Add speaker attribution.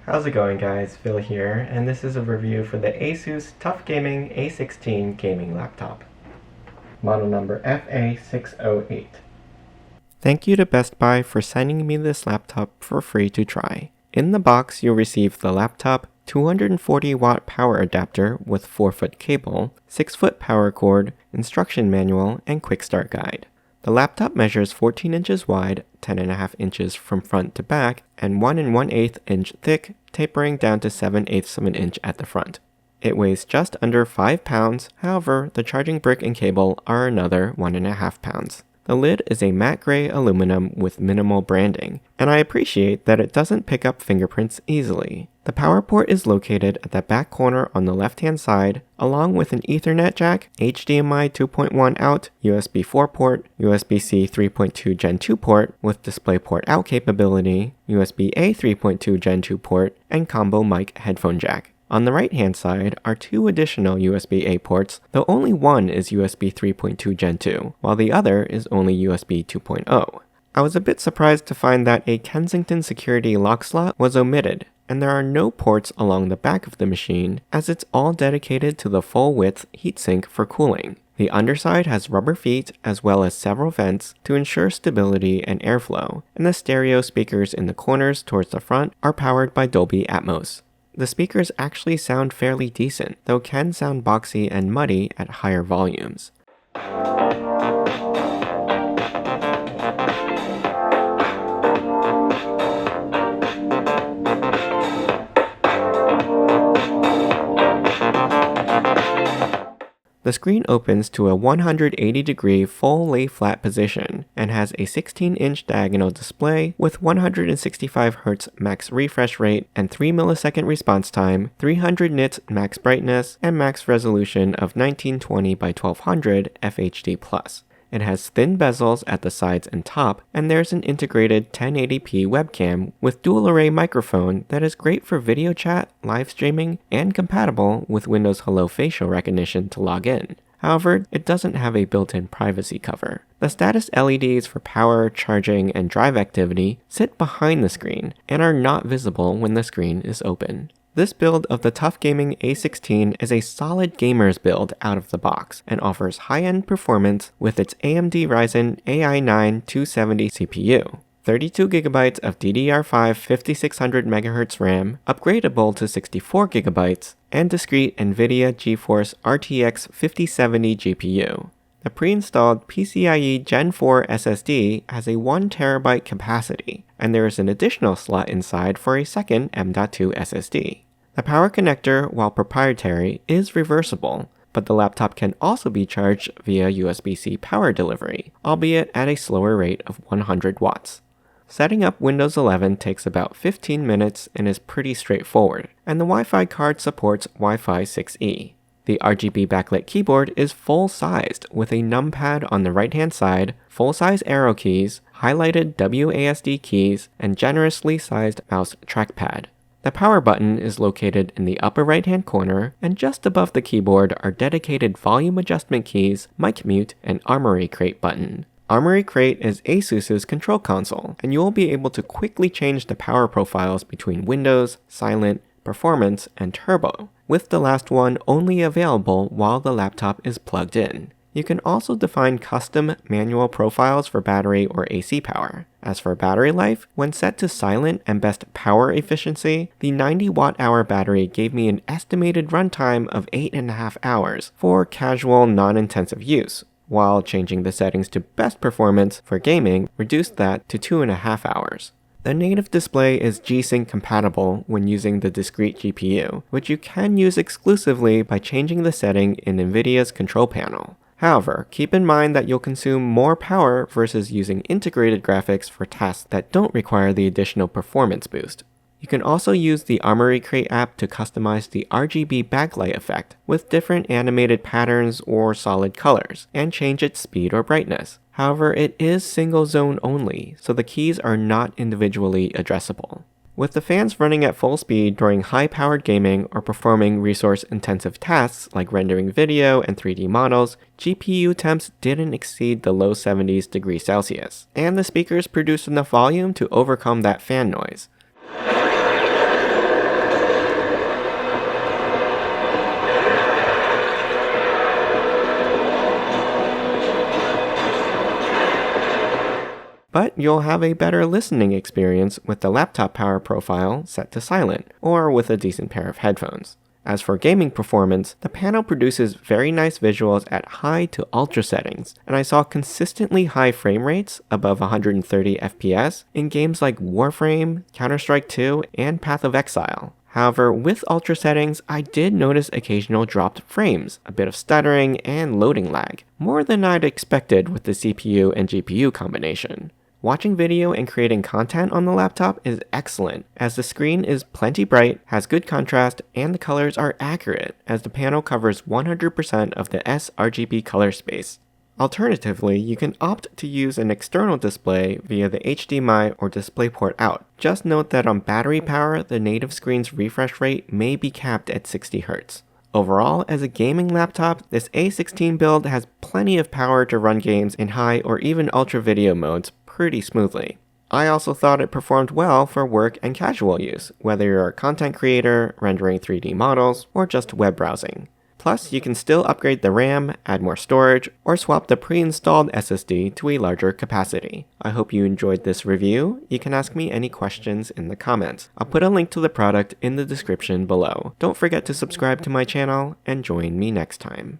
Speaker 1: How's it going, guys? Phil here, and this is a review for the ASUS TUF Gaming A16 gaming laptop. Model number FA608. Thank you to Best Buy for sending me this laptop for free to try. In the box, you'll receive the laptop, 240-watt power adapter with 4-foot cable, 6-foot power cord, instruction manual, and quick start guide. The laptop measures 14 inches wide, 10.5 inches from front to back, and 1 1/8 inch thick, tapering down to 7/8 of an inch at the front. It weighs just under 5 pounds, however, the charging brick and cable are another 1.5 pounds. The lid is a matte gray aluminum with minimal branding, and I appreciate that it doesn't pick up fingerprints easily. The power port is located at the back corner on the left-hand side, along with an Ethernet jack, HDMI 2.1 out, USB 4 port, USB-C 3.2 Gen 2 port with DisplayPort out capability, USB-A 3.2 Gen 2 port, and combo mic headphone jack. On the right-hand side are 2 additional USB-A ports, though only one is USB 3.2 Gen 2, while the other is only USB 2.0. I was a bit surprised to find that a Kensington security lock slot was omitted, and there are no ports along the back of the machine, as it's all dedicated to the full-width heatsink for cooling. The underside has rubber feet as well as several vents to ensure stability and airflow, and the stereo speakers in the corners towards the front are powered by Dolby Atmos. The speakers actually sound fairly decent, though can sound boxy and muddy at higher volumes. The screen opens to a 180-degree full lay-flat position and has a 16-inch diagonal display with 165Hz max refresh rate and 3 millisecond response time, 300 nits max brightness, and max resolution of 1920 by 1200 FHD+. It has thin bezels at the sides and top, and there's an integrated 1080p webcam with dual array microphone that is great for video chat, live streaming, and compatible with Windows Hello facial recognition to log in. However, it doesn't have a built-in privacy cover. The status LEDs for power, charging, and drive activity sit behind the screen and are not visible when the screen is open. This build of the TUF Gaming A16 is a solid gamer's build out of the box and offers high-end performance with its AMD Ryzen AI9 270 CPU, 32GB of DDR5 5600MHz RAM, upgradable to 64GB, and discrete NVIDIA GeForce RTX 5070 GPU. The pre-installed PCIe Gen 4 SSD has a 1TB capacity, and there is an additional slot inside for a second M.2 SSD. The power connector, while proprietary, is reversible, but the laptop can also be charged via USB-C power delivery, albeit at a slower rate of 100 watts. Setting up Windows 11 takes about 15 minutes and is pretty straightforward, and the Wi-Fi card supports Wi-Fi 6E. The RGB backlit keyboard is full-sized with a numpad on the right-hand side, full-size arrow keys, highlighted WASD keys, and generously sized mouse trackpad. The power button is located in the upper right-hand corner, and just above the keyboard are dedicated volume adjustment keys, mic mute, and Armoury Crate button. Armoury Crate is ASUS's control console, and you will be able to quickly change the power profiles between Windows, Silent, Performance, and Turbo, with the last one only available while the laptop is plugged in. You can also define custom manual profiles for battery or AC power. As for battery life, when set to silent and best power efficiency, the 90 watt-hour battery gave me an estimated runtime of 8.5 hours for casual, non-intensive use, while changing the settings to best performance for gaming reduced that to 2.5 hours. The native display is G-Sync compatible when using the discrete GPU, which you can use exclusively by changing the setting in NVIDIA's control panel. However, keep in mind that you'll consume more power versus using integrated graphics for tasks that don't require the additional performance boost. You can also use the Armoury Crate app to customize the RGB backlight effect with different animated patterns or solid colors, and change its speed or brightness. However, it is single zone only, so the keys are not individually addressable. With the fans running at full speed during high-powered gaming or performing resource-intensive tasks like rendering video and 3D models, GPU temps didn't exceed the low 70s degrees Celsius, and the speakers produced enough volume to overcome that fan noise. but you'll have a better listening experience with the laptop power profile set to silent, or with a decent pair of headphones. As for gaming performance, the panel produces very nice visuals at high to ultra settings, and I saw consistently high frame rates above 130 FPS in games like Warframe, Counter-Strike 2, and Path of Exile. However, with ultra settings, I did notice occasional dropped frames, a bit of stuttering, and loading lag, more than I'd expected with the CPU and GPU combination. Watching video and creating content on the laptop is excellent, as the screen is plenty bright, has good contrast, and the colors are accurate, as the panel covers 100% of the sRGB color space. Alternatively, you can opt to use an external display via the HDMI or DisplayPort out. Just note that on battery power, the native screen's refresh rate may be capped at 60 Hz. Overall, as a gaming laptop, this A16 build has plenty of power to run games in high or even ultra video modes pretty smoothly. I also thought it performed well for work and casual use, whether you're a content creator, rendering 3D models, or just web browsing. Plus, you can still upgrade the RAM, add more storage, or swap the pre-installed SSD to a larger capacity. I hope you enjoyed this review. You can ask me any questions in the comments. I'll put a link to the product in the description below. Don't forget to subscribe to my channel and join me next time.